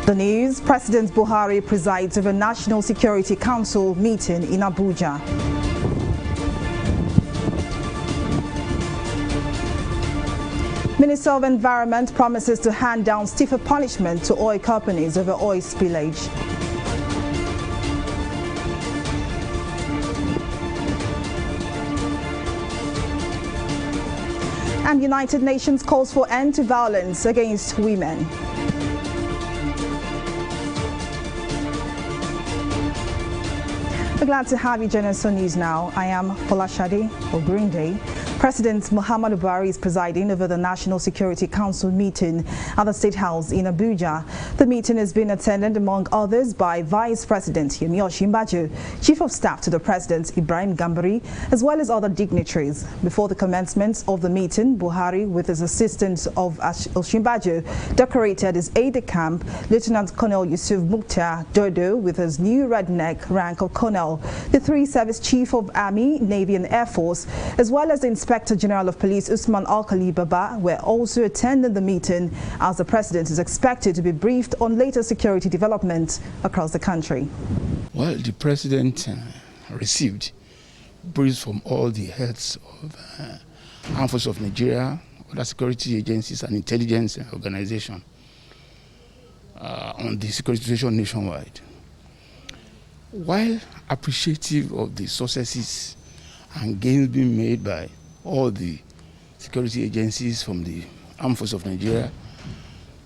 The news: President Buhari presides over National Security Council meeting in Abuja. Minister of Environment promises to hand down stiffer punishment to oil companies over oil spillage. And United Nations calls for end to violence against women. We're glad to have you join us on News Now. I am Folashade Ogrinde. President Muhammadu Buhari is presiding over the National Security Council meeting at the State House in Abuja. The meeting has been attended, among others, by Vice President Yemi Osinbajo, Chief of Staff to the President Ibrahim Gambari, as well as other dignitaries. Before the commencement of the meeting, Buhari, with his assistant of Osinbajo, decorated his aide-de-camp, Lieutenant Colonel Yusuf Mukhtar Dodo, with his new redneck rank of Colonel. The three service Chief of Army, Navy and Air Force, as well as the Inspector General of Police Usman Alkali Baba, were also attending the meeting, as the President is expected to be briefed on later security developments across the country. Well, the President received briefs from all the heads of Armed Forces of Nigeria, other security agencies and intelligence organizations on the security situation nationwide. While appreciative of the successes and gains being made by all the security agencies, from the Armed Forces of Nigeria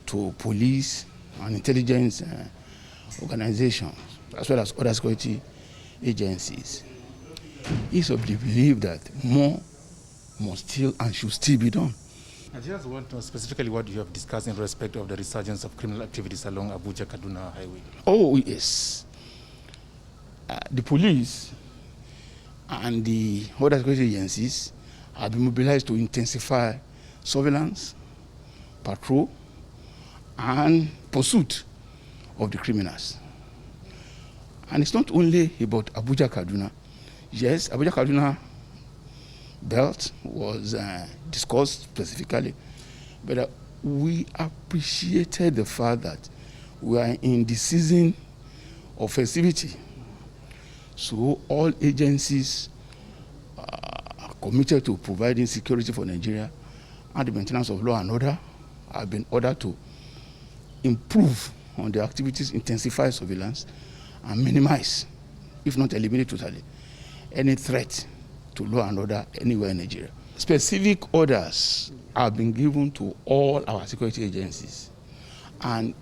to police and intelligence organizations, as well as other security agencies, is of the belief that more must still and should still be done. I just want to know specifically what you have discussed in respect of the resurgence of criminal activities along Abuja-Kaduna Highway. Oh, yes. The police and the other security agencies have been mobilized to intensify surveillance, patrol, and pursuit of the criminals. And it's not only about Abuja-Kaduna. Yes, Abuja-Kaduna belt was discussed specifically, but we appreciated the fact that we are in the season of festivity. So all agencies are committed to providing security for Nigeria, and the maintenance of law and order have been ordered to improve on the activities, intensify surveillance, and minimize, if not eliminate totally, any threat to law and order anywhere in Nigeria. Specific orders have been given to all our security agencies, and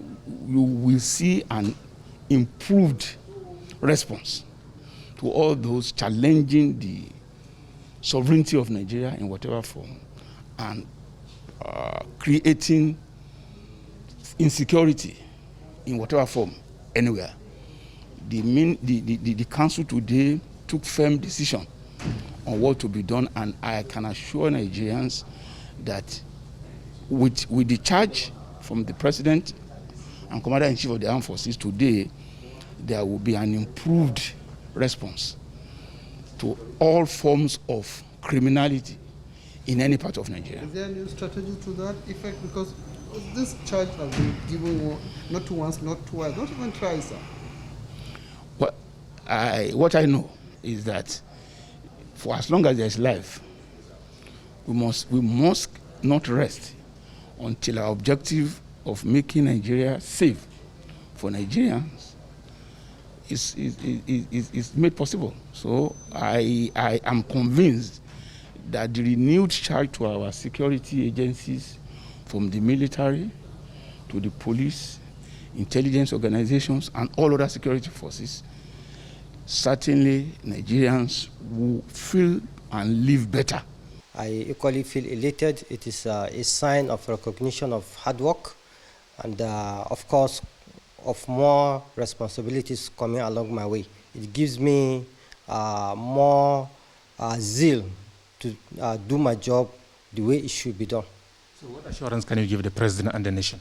you will see an improved response to all those challenging the sovereignty of Nigeria in whatever form and creating insecurity in whatever form anywhere. The council today took firm decision on what to be done, and I can assure Nigerians that with the charge from the President and Commander-in-Chief of the Armed Forces today, there will be an improved response to all forms of criminality in any part of Nigeria. Is there a new strategy to that effect? Because this charge has been given not once, not twice, not even twice, sir. What I know is that for as long as there is life, we must not rest until our objective of making Nigeria safe for Nigerians is made possible. So I am convinced that the renewed charge to our security agencies, from the military to the police, intelligence organizations, and all other security forces, certainly Nigerians will feel and live better. I equally feel elated. It is a sign of recognition of hard work, and of course, of more responsibilities coming along my way. It gives me more zeal to do my job the way it should be done. So what assurance can you give the President and the nation?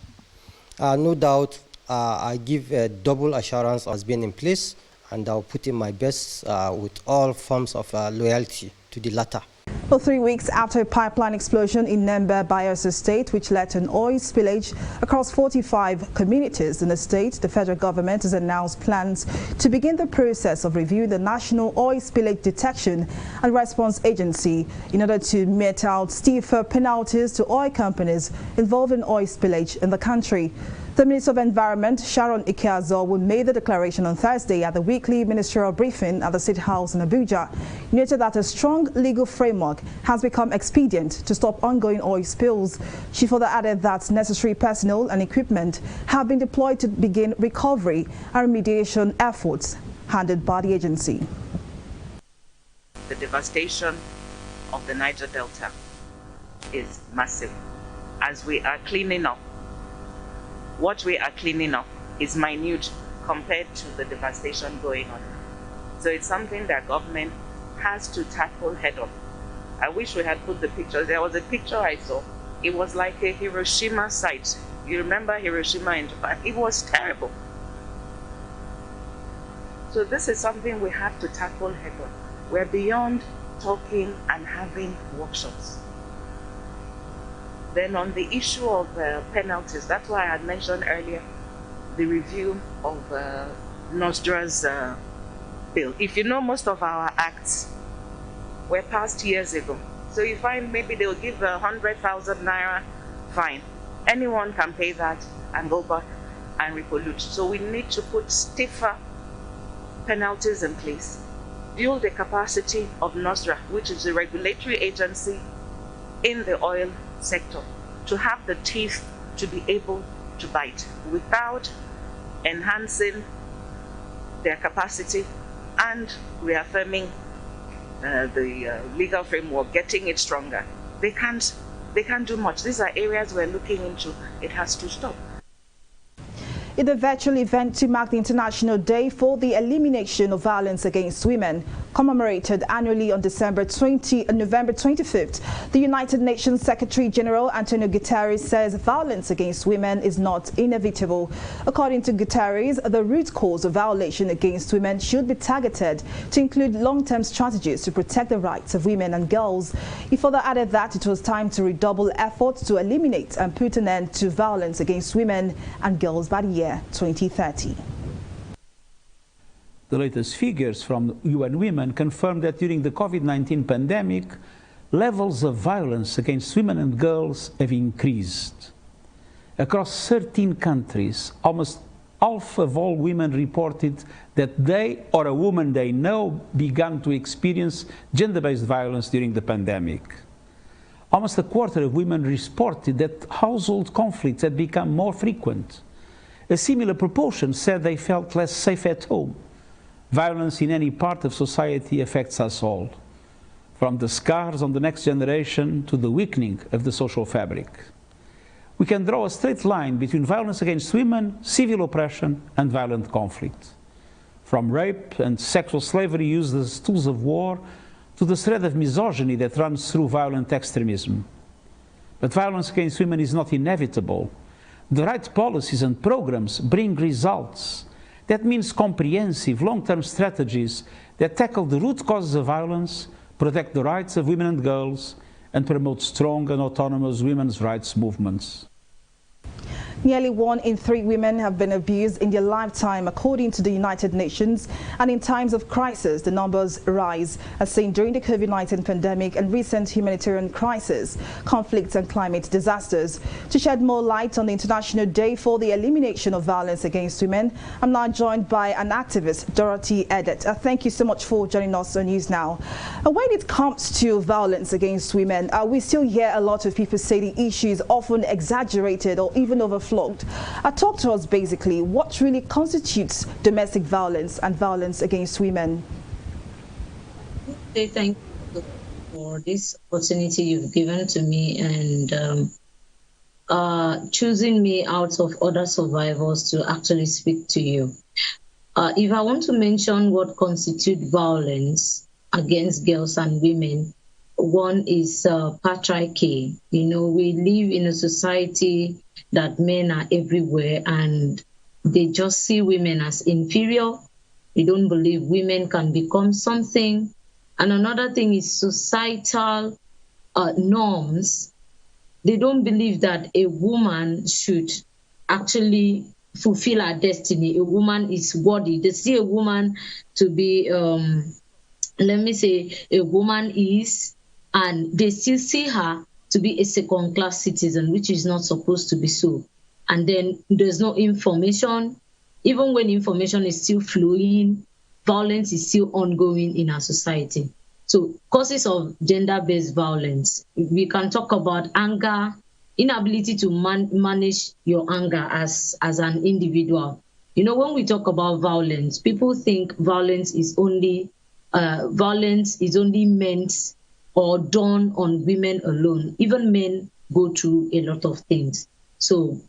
No doubt, I give a double assurance as being in place, and I'll put in my best with all forms of loyalty to the latter. Well, 3 weeks after a pipeline explosion in Nembe, Bayelsa State, which led to an oil spillage across 45 communities in the state, the federal government has announced plans to begin the process of reviewing the National Oil Spillage Detection and Response Agency in order to mete out stiffer penalties to oil companies involved in oil spillage in the country. The Minister of Environment, Sharon Ikeazo, made the declaration on Thursday at the weekly ministerial briefing at the State House in Abuja. He noted that a strong legal framework has become expedient to stop ongoing oil spills. She further added that necessary personnel and equipment have been deployed to begin recovery and remediation efforts handled by the agency. The devastation of the Niger Delta is massive. As we are cleaning up, what we are cleaning up is minute compared to the devastation going on. So it's something that government has to tackle head on. I wish we had put the pictures. There was a picture I saw. It was like a Hiroshima site. You remember Hiroshima in Japan? It was terrible. So this is something we have to tackle head on. We're beyond talking and having workshops. Then on the issue of penalties, that's why I had mentioned earlier the review of NOSDRA's bill. If you know, most of our acts were passed years ago. So you find maybe they'll give 100,000 naira fine. Anyone can pay that and go back and repollute. So we need to put stiffer penalties in place, build the capacity of NOSDRA, which is a regulatory agency in the oil sector, to have the teeth to be able to bite without enhancing their capacity and reaffirming the legal framework, getting it stronger. They can't do much. These are areas we're looking into. It has to stop. In a virtual event to mark the International Day for the Elimination of Violence Against Women, commemorated annually on November 25th, the United Nations Secretary General Antonio Guterres says violence against women is not inevitable. According to Guterres, the root cause of violation against women should be targeted to include long-term strategies to protect the rights of women and girls. He further added that it was time to redouble efforts to eliminate and put an end to violence against women and girls by the year 2030. The latest figures from UN Women confirm that during the COVID-19 pandemic, levels of violence against women and girls have increased. Across 13 countries, almost half of all women reported that they or a woman they know began to experience gender-based violence during the pandemic. Almost a quarter of women reported that household conflicts had become more frequent. A similar proportion said they felt less safe at home. Violence in any part of society affects us all, from the scars on the next generation to the weakening of the social fabric. We can draw a straight line between violence against women, civil oppression, and violent conflict. From rape and sexual slavery used as tools of war to the thread of misogyny that runs through violent extremism. But violence against women is not inevitable. The right policies and programs bring results. That means comprehensive, long-term strategies that tackle the root causes of violence, protect the rights of women and girls, and promote strong and autonomous women's rights movements. Nearly 1 in 3 women have been abused in their lifetime, according to the United Nations. And in times of crisis, the numbers rise, as seen during the COVID-19 pandemic and recent humanitarian crisis, conflicts and climate disasters. To shed more light on the International Day for the Elimination of Violence Against Women, I'm now joined by an activist, Dorothy Edet. Thank you so much for joining us on News Now. When it comes to violence against women, we still hear a lot of people say the issue is often exaggerated or even overflogged. Talk to us basically, what really constitutes domestic violence and violence against women? Okay, thank you for this opportunity you've given to me, and choosing me out of other survivors to actually speak to you. If I want to mention what constitutes violence against girls and women, one is patriarchy. You know, we live in a society that men are everywhere and they just see women as inferior. They don't believe women can become something. And another thing is societal norms. They don't believe that a woman should actually fulfill her destiny. A woman is worthy. They see a woman to be, let me say, a woman is, and they still see her to be a second-class citizen, which is not supposed to be so. And then there's no information. Even when information is still flowing, violence is still ongoing in our society. So causes of gender-based violence, we can talk about anger, inability to manage your anger as an individual. You know, when we talk about violence, people think violence is only meant or done on women alone. Even men go through a lot of things. So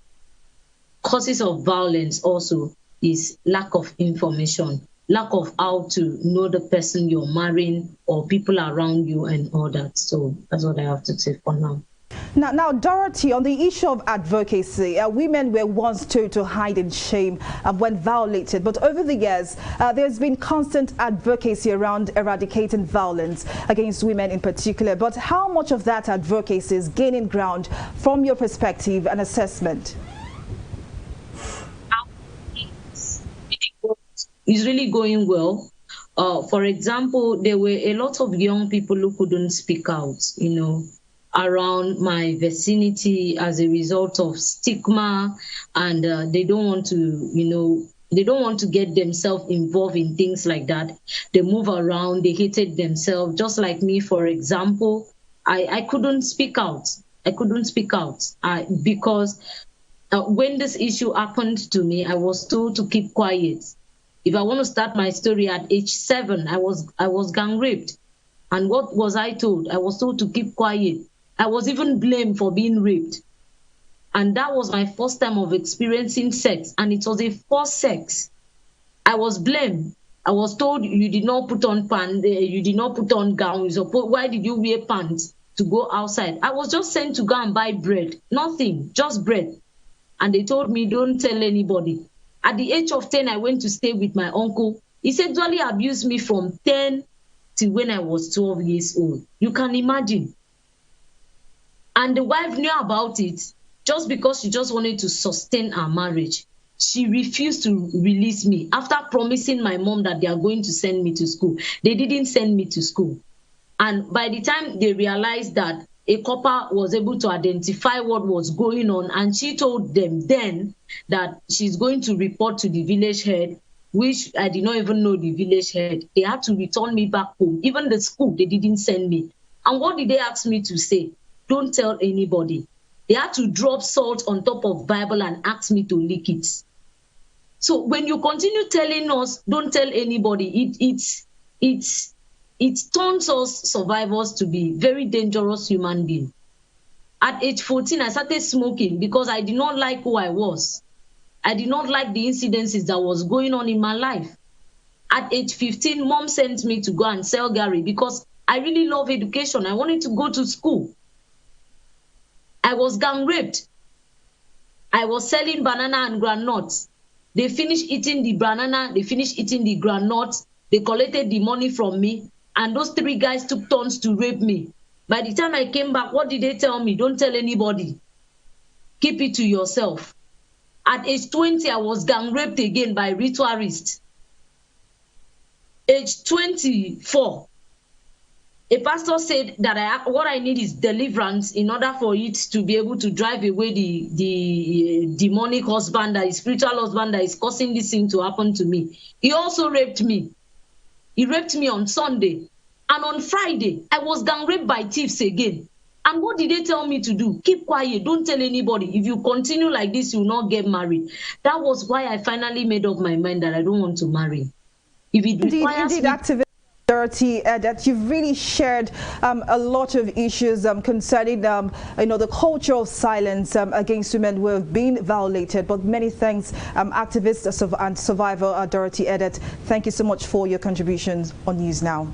causes of violence also is lack of information, lack of how to know the person you're marrying or people around you and all that. So that's what I have to say for now. Now, Dorothy, on the issue of advocacy, women were once told to hide in shame when violated, but over the years, there's been constant advocacy around eradicating violence against women in particular. But how much of that advocacy is gaining ground from your perspective and assessment? It's really going well. For example, there were a lot of young people who couldn't speak out, you know, around my vicinity as a result of stigma, and they don't want to, you know, they don't want to get themselves involved in things like that. They move around, they hated themselves, just like me, for example. I couldn't speak out. I couldn't speak out because when this issue happened to me, I was told to keep quiet. If I want to start my story, at age 7, I was gang raped. And what was I told? I was told to keep quiet. I was even blamed for being raped. And that was my first time of experiencing sex. And it was a forced sex. I was blamed. I was told you did not put on pants, you did not put on gowns. Why did you wear pants to go outside? I was just sent to go and buy bread. Nothing, just bread. And they told me, don't tell anybody. At the age of 10, I went to stay with my uncle. He sexually abused me from 10 till when I was 12 years old. You can imagine. And the wife knew about it just because she just wanted to sustain our marriage. She refused to release me after promising my mom that they are going to send me to school. They didn't send me to school. And by the time they realized that a copper was able to identify what was going on, and she told them then that she's going to report to the village head, which I did not even know the village head. They had to return me back home. Even the school, they didn't send me. And what did they ask me to say? Don't tell anybody. They had to drop salt on top of Bible and ask me to lick it. So when you continue telling us, don't tell anybody, it turns us survivors to be very dangerous human beings. At age 14, I started smoking because I did not like who I was. I did not like the incidences that was going on in my life. At age 15, mom sent me to go and sell Gary because I really love education. I wanted to go to school. I was gang raped. I was selling banana and groundnuts. They finished eating the banana, they finished eating the groundnuts, they collected the money from me, and those 3 guys took turns to rape me. By the time I came back, what did they tell me? Don't tell anybody. Keep it to yourself. At age 20, I was gang raped again by ritualists. Age 24, a pastor said that what I need is deliverance in order for it to be able to drive away the demonic husband, the spiritual husband that is causing this thing to happen to me. He also raped me. He raped me on Sunday. And on Friday, I was gang raped by thieves again. And what did they tell me to do? Keep quiet. Don't tell anybody. If you continue like this, you will not get married. That was why I finally made up my mind that I don't want to marry. If it requires indeed, activism. Dorothy, that you've really shared a lot of issues concerning the culture of silence against women who have been violated. But many thanks, activist and survivor Dorothy Edet. Thank you so much for your contributions on News Now.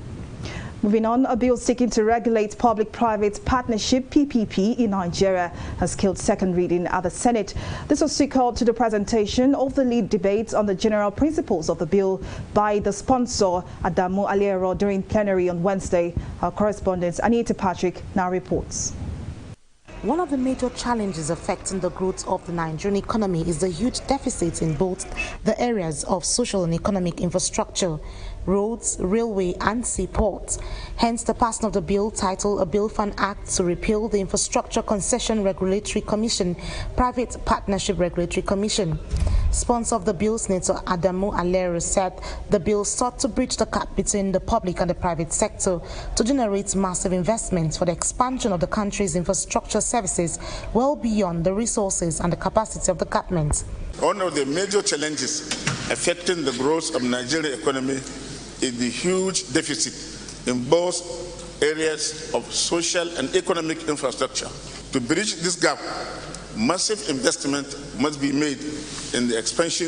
Moving on, a bill seeking to regulate public-private partnership (PPP) in Nigeria has killed second reading at the Senate. This was sequel to the presentation of the lead debate on the general principles of the bill by the sponsor Adamu Aliero during plenary on Wednesday. Our correspondent Anita Patrick now reports. One of the major challenges affecting the growth of the Nigerian economy is the huge deficit in both the areas of social and economic infrastructure, roads, railway and seaports. Hence the passing of the bill titled A Bill for an Act to Repeal the Infrastructure Concession Regulatory Commission, Private Partnership Regulatory Commission. Sponsor of the bill, Senator Adamu Aliero, said the bill sought to bridge the gap between the public and the private sector to generate massive investments for the expansion of the country's infrastructure services well beyond the resources and the capacity of the government. One of the major challenges affecting the growth of the Nigerian economy is the huge deficit in both areas of social and economic infrastructure. To bridge this gap, massive investment must be made in the expansion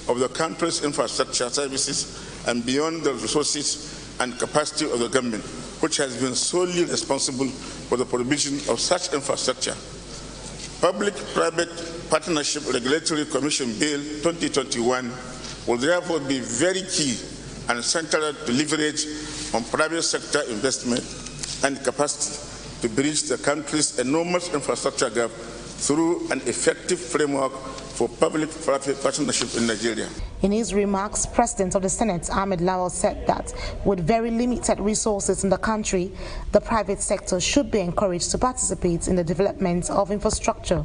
of the country's infrastructure services and beyond the resources and capacity of the government, which has been solely responsible for the provision of such infrastructure. Public-Private Partnership Regulatory Commission Bill 2021 will therefore be very key and central to leverage on private sector investment and capacity to bridge the country's enormous infrastructure gap through an effective framework for public-private partnership in Nigeria. In his remarks, President of the Senate, Ahmed Lawal, said that with very limited resources in the country, the private sector should be encouraged to participate in the development of infrastructure.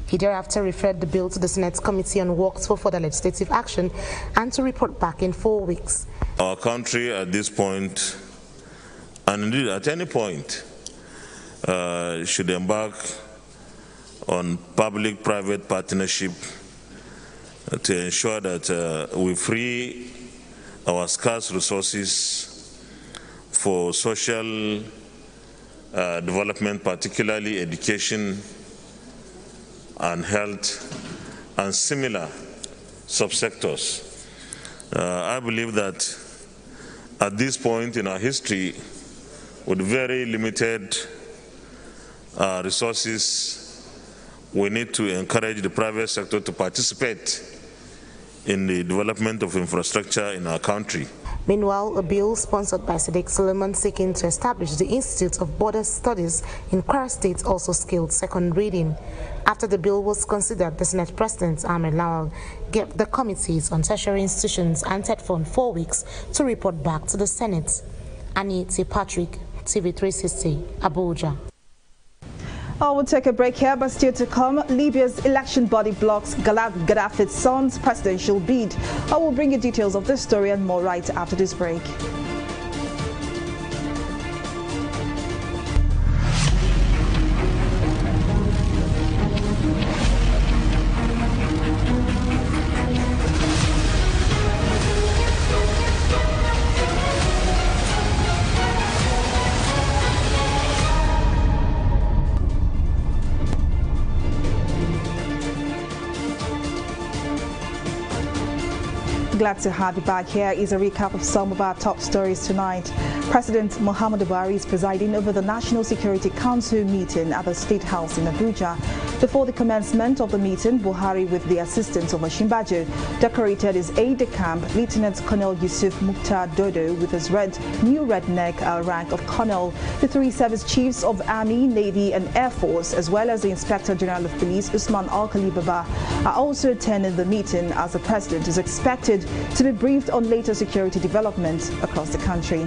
He thereafter referred the bill to the Senate Committee on Works for further legislative action and to report back in 4 weeks. Our country at this point, and indeed at any point, should embark on public-private partnership to ensure that we free our scarce resources for social development, particularly education and health and similar subsectors. I believe that at this point in our history, with very limited resources, we need to encourage the private sector to participate in the development of infrastructure in our country. Meanwhile, a bill sponsored by Sadiq Suleiman seeking to establish the Institute of Border Studies in Kwara State also scaled second reading. After the bill was considered, the Senate President, Ahmed Lawal, gave the committees on tertiary institutions and TEDFON 4 weeks to report back to the Senate. Anita Patrick, TV360, Abuja. We'll take a break here, but still to come, Libya's election body blocks Gaddafi's son's presidential bid. I will bring you details of this story and more right after this break. Glad to have you back. Here is a recap of some of our top stories tonight. President Muhammadu Buhari is presiding over the National Security Council meeting at the State House in Abuja. Before the commencement of the meeting, Buhari, with the assistance of Osinbajo, decorated his aide-de-camp, Lieutenant Colonel Yusuf Mukhtar Dodo, with his new red neck rank of colonel. The 3 service chiefs of Army, Navy and Air Force, as well as the Inspector General of Police, Usman Alkali Baba, are also attending the meeting as the president is expected to be briefed on later security developments across the country.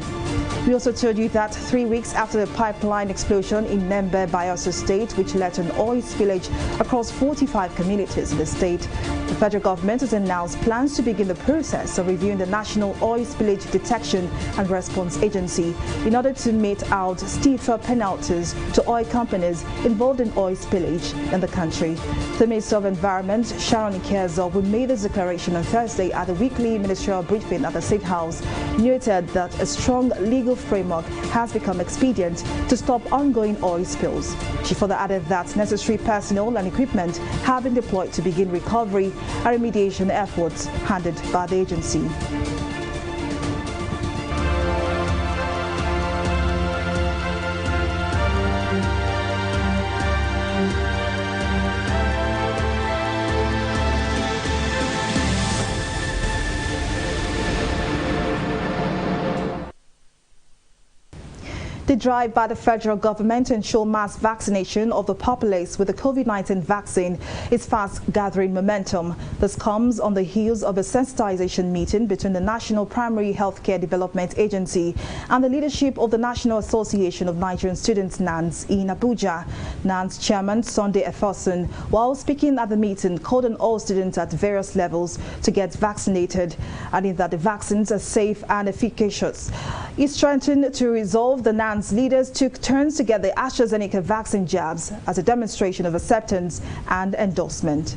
We also told you that 3 weeks after the pipeline explosion in Nembe, Bayelsa State, which led to an oil spillage across 45 communities in the state, the federal government has announced plans to begin the process of reviewing the National Oil Spillage Detection and Response Agency in order to mete out stiffer penalties to oil companies involved in oil spillage in the country. The Minister of Environment, Sharon Ikezo, who made this declaration on Thursday at the weekly ministerial briefing at the State House, noted that a strong legal framework has become expedient to stop ongoing oil spills. She further added that necessary personnel and equipment have been deployed to begin recovery and remediation efforts handled by the agency. The drive by the federal government to ensure mass vaccination of the populace with the COVID-19 vaccine is fast gathering momentum. This comes on the heels of a sensitization meeting between the National Primary Healthcare Development Agency and the leadership of the National Association of Nigerian Students, NANS, in Abuja. NANS chairman Sunday Efosun, while speaking at the meeting, called on all students at various levels to get vaccinated, adding that the vaccines are safe and efficacious. He strengthened to resolve the NANS leaders took turns to get the AstraZeneca vaccine jabs as a demonstration of acceptance and endorsement.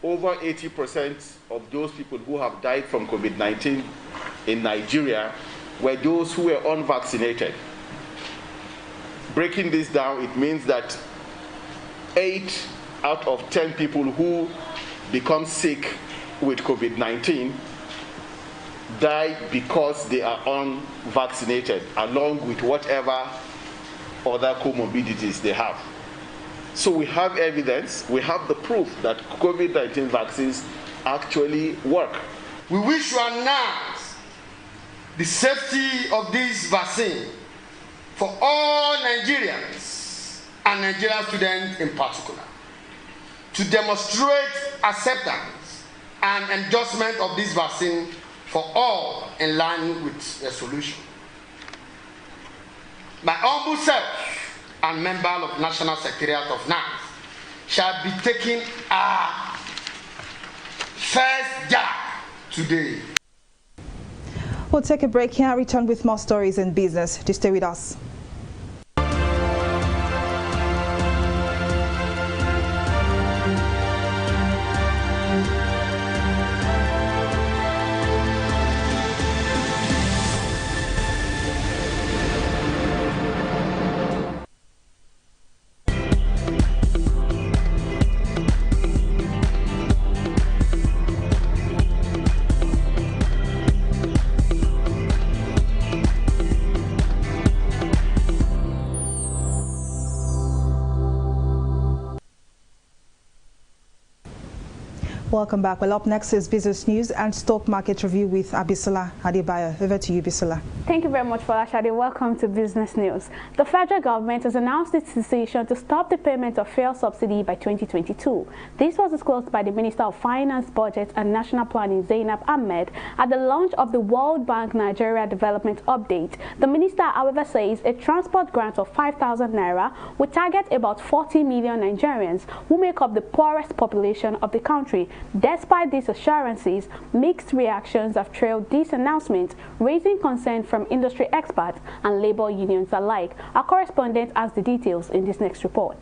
Over 80% of those people who have died from COVID-19 in Nigeria were those who were unvaccinated. Breaking this down, it means that 8 out of 10 people who become sick with COVID-19 die because they are unvaccinated, along with whatever other comorbidities they have. So we have evidence, we have the proof that COVID-19 vaccines actually work. We wish to announce the safety of this vaccine for all Nigerians and Nigerian students in particular, to demonstrate acceptance and endorsement of this vaccine for all in line with the solution. My humble self and member of National Secretariat of NANS shall be taking our first jab today. We'll take a break here and return with more stories in business. Do stay with us. Welcome back. Well, up next is business news and stock market review with Abisola Adebayo. Over to you, Bisola. Thank you very much, Folashade. Welcome to business news. The federal government has announced its decision to stop the payment of fuel subsidy by 2022. This was disclosed by the Minister of Finance, Budget and National Planning, Zainab Ahmed, at the launch of the World Bank Nigeria Development Update. The minister, however, says a transport grant of 5,000 naira would target about 40 million Nigerians who make up the poorest population of the country. Despite these assurances, mixed reactions have trailed this announcement, raising concern from industry experts and labor unions alike. Our correspondent has the details in this next report.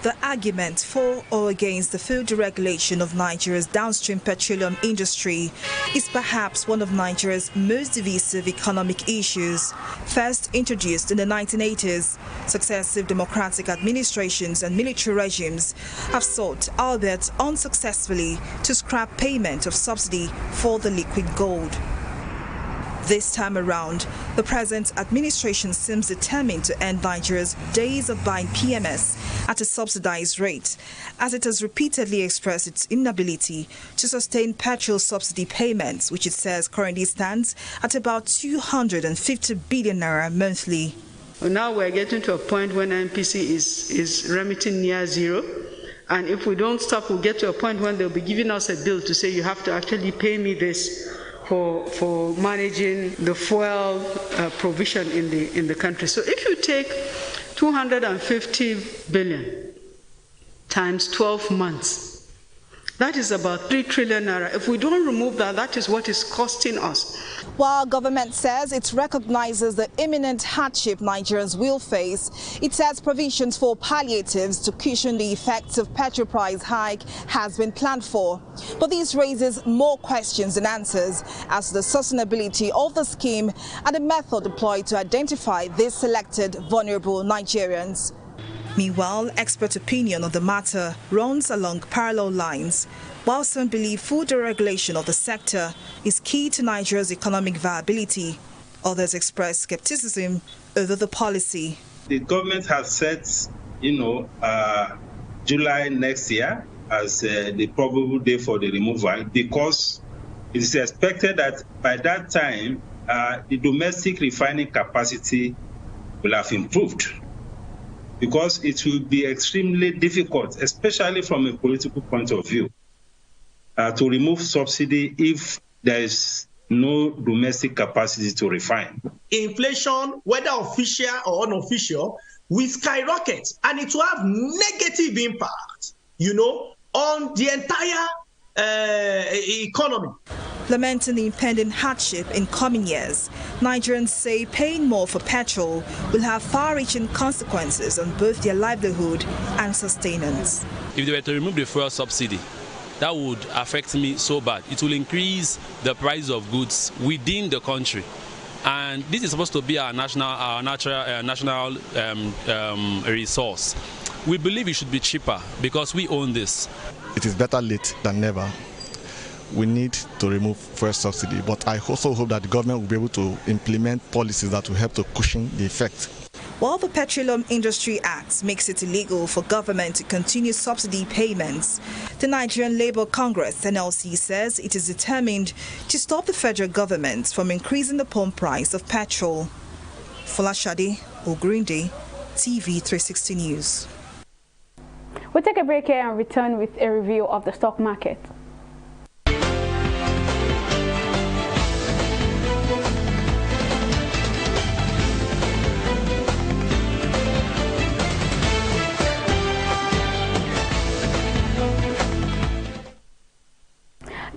The argument for or against the full deregulation of Nigeria's downstream petroleum industry is perhaps one of Nigeria's most divisive economic issues. First introduced in the 1980s, successive democratic administrations and military regimes have sought, albeit unsuccessfully, to scrap payment of subsidy for the liquid gold. This time around, the present administration seems determined to end Nigeria's days of buying PMS at a subsidized rate, as it has repeatedly expressed its inability to sustain petrol subsidy payments, which it says currently stands at about 250 billion naira monthly. Now we're getting to a point when NPC is remitting near zero. And if we don't stop, we'll get to a point when they'll be giving us a bill to say you have to actually pay me this for managing the fuel provision in the country. So if you take 250 billion times 12 months, that is about 3 trillion naira. If we don't remove that, that is what is costing us. While government says it recognizes the imminent hardship Nigerians will face, it says provisions for palliatives to cushion the effects of petrol price hike has been planned for. But this raises more questions than answers as to the sustainability of the scheme and the method deployed to identify these selected vulnerable Nigerians. Meanwhile, expert opinion on the matter runs along parallel lines. While some believe full deregulation of the sector is key to Nigeria's economic viability, others express skepticism over the policy. The government has set, July next year as the probable day for the removal because it is expected that by that time the domestic refining capacity will have improved. Because it will be extremely difficult, especially from a political point of view, to remove subsidy if there is no domestic capacity to refine. Inflation, whether official or unofficial, will skyrocket, and it will have negative impact, on the entire economy. Lamenting the impending hardship in coming years, Nigerians say paying more for petrol will have far-reaching consequences on both their livelihood and sustenance. If they were to remove the fuel subsidy, that would affect me so bad. It will increase the price of goods within the country. And this is supposed to be our national resource. We believe it should be cheaper because we own this. It is better late than never. We need to remove fuel subsidy, but I also hope that the government will be able to implement policies that will help to cushion the effect. While the Petroleum Industry Act makes it illegal for government to continue subsidy payments, the Nigerian Labour Congress (NLC) says it is determined to stop the federal government from increasing the pump price of petrol. Folashade Ogrinde, TV360 News. We'll take a break here and return with a review of the stock market.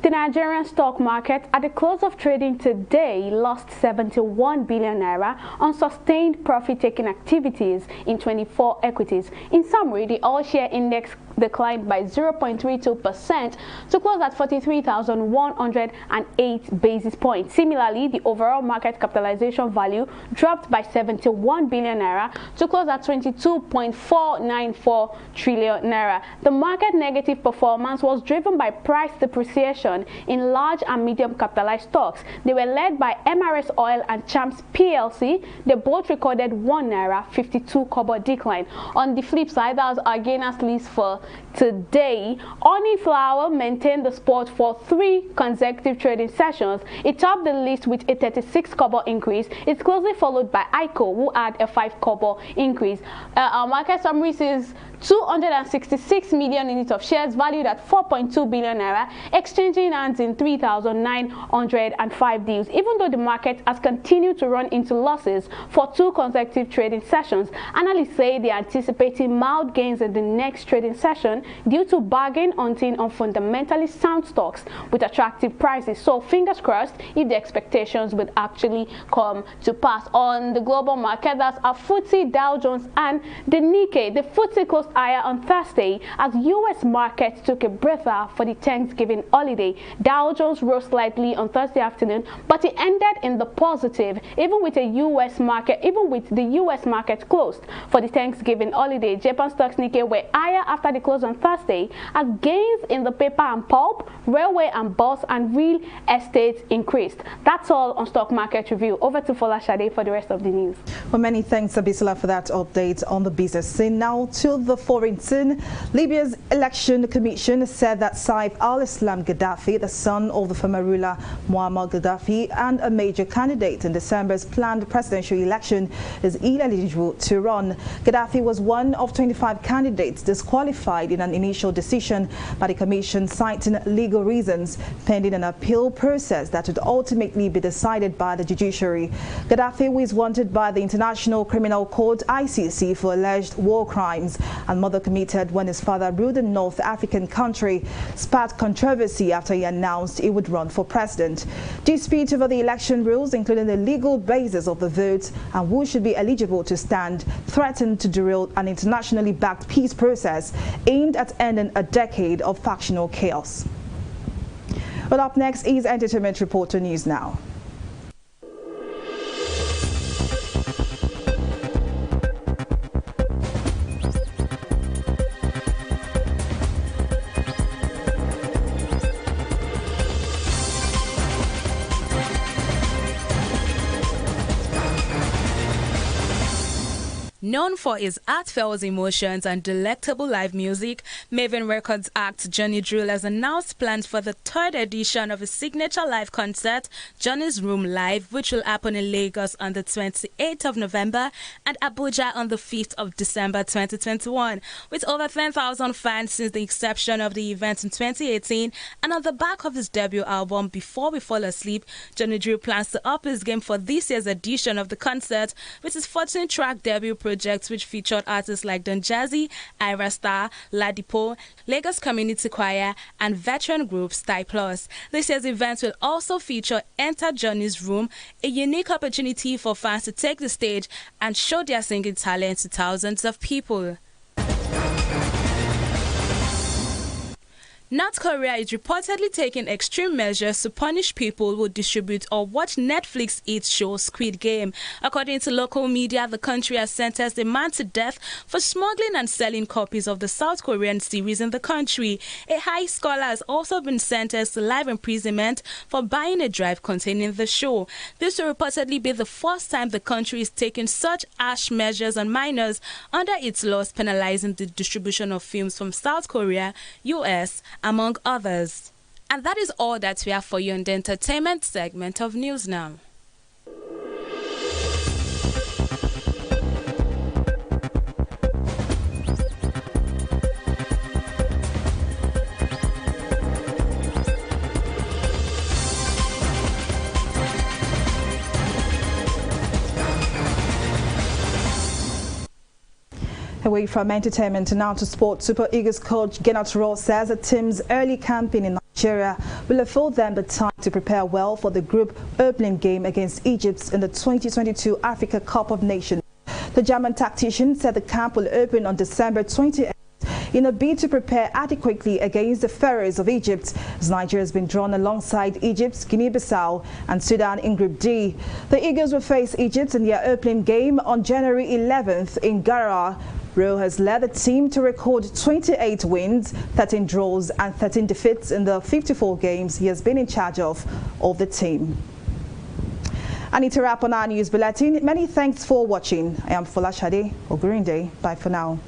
The Nigerian stock market at the close of trading today lost 71 billion naira on sustained profit-taking activities in 24 equities. In summary, the all-share index declined by 0.32% to close at 43,108 basis points. Similarly, the overall market capitalization value dropped by 71 billion naira to close at 22.494 trillion naira. The market negative performance was driven by price depreciation in large and medium capitalized stocks. They were led by MRS Oil and Champs PLC. They both recorded 1 naira 52 kobo decline. On the flip side, that was our gainers list for today. Honey Flour maintained the spot for 3 consecutive trading sessions. It topped the list with a 36 kobo increase. It's closely followed by ICO, who had a 5 kobo increase. Our market summary says 266 million units of shares valued at 4.2 billion naira, exchanging hands in 3,905 deals. Even though the market has continued to run into losses for 2 consecutive trading sessions, analysts say they are anticipating mild gains in the next trading session due to bargain hunting on fundamentally sound stocks with attractive prices. So fingers crossed if the expectations would actually come to pass. On the global market, that's our FTSE, Dow Jones and the Nikkei. The FTSE closed higher on Thursday as U.S. markets took a breather for the Thanksgiving holiday. Dow Jones rose slightly on Thursday afternoon, but it ended in the positive, even with the U.S. market closed for the Thanksgiving holiday. Japan stocks Nikkei were higher after the close on Thursday as gains in the paper and pulp, railway and bus and real estate increased. That's all on stock market review. Over to Folashade for the rest of the news. Well, many thanks, Abisola, for that update on the business scene. Now to the foreign scene, Libya's election commission said that Saif al-Islam Gaddafi, the son of the former ruler Muammar Gaddafi and a major candidate in December's planned presidential election, is ineligible to run. Gaddafi was one of 25 candidates disqualified in an initial decision by the commission, citing legal reasons, pending an appeal process that would ultimately be decided by the judiciary. Gaddafi, who is wanted by the International Criminal Court (ICC) for alleged war crimes and murder committed when his father ruled the North African country, sparked controversy after he announced he would run for president. Dispute over the election rules, including the legal basis of the votes and who should be eligible to stand, threatened to derail an internationally backed peace process aimed at ending a decade of factional chaos. Well, up next is Entertainment Reporter News Now. Known for his heartfelt emotions and delectable live music, Maven Records act Johnny Drill has announced plans for the third edition of his signature live concert, Johnny's Room Live, which will happen in Lagos on the 28th of November and Abuja on the 5th of December 2021. With over 10,000 fans since the inception of the event in 2018, and on the back of his debut album, Before We Fall Asleep, Johnny Drill plans to up his game for this year's edition of the concert with his 14-track debut project, which featured artists like Don Jazzy, Ira Star, Ladipo, Lagos Community Choir, and veteran group Style Plus. This year's event will also feature Enter Johnny's Room, a unique opportunity for fans to take the stage and show their singing talent to thousands of people. North Korea is reportedly taking extreme measures to punish people who distribute or watch Netflix hit show Squid Game. According to local media, the country has sentenced a man to death for smuggling and selling copies of the South Korean series in the country. A high scholar has also been sentenced to life imprisonment for buying a drive containing the show. This will reportedly be the first time the country is taking such harsh measures on minors under its laws penalizing the distribution of films from South Korea, US, among others. And that is all that we have for you in the entertainment segment of News Now. Away from entertainment and now to sport, Super Eagles coach Gennett Ross says the team's early campaign in Nigeria will afford them the time to prepare well for the group opening game against Egypt in the 2022 Africa Cup of Nations. The German tactician said the camp will open on December 28th in a bid to prepare adequately against the Pharaohs of Egypt, as Nigeria has been drawn alongside Egypt, Guinea-Bissau and Sudan in Group D. The Eagles will face Egypt in their opening game on January 11th in Gara. Rowe has led the team to record 28 wins, 13 draws and 13 defeats in the 54 games he has been in charge of the team. I need to wrap on our news bulletin. Many thanks for watching. I am Folashade Ogurinde. Bye for now.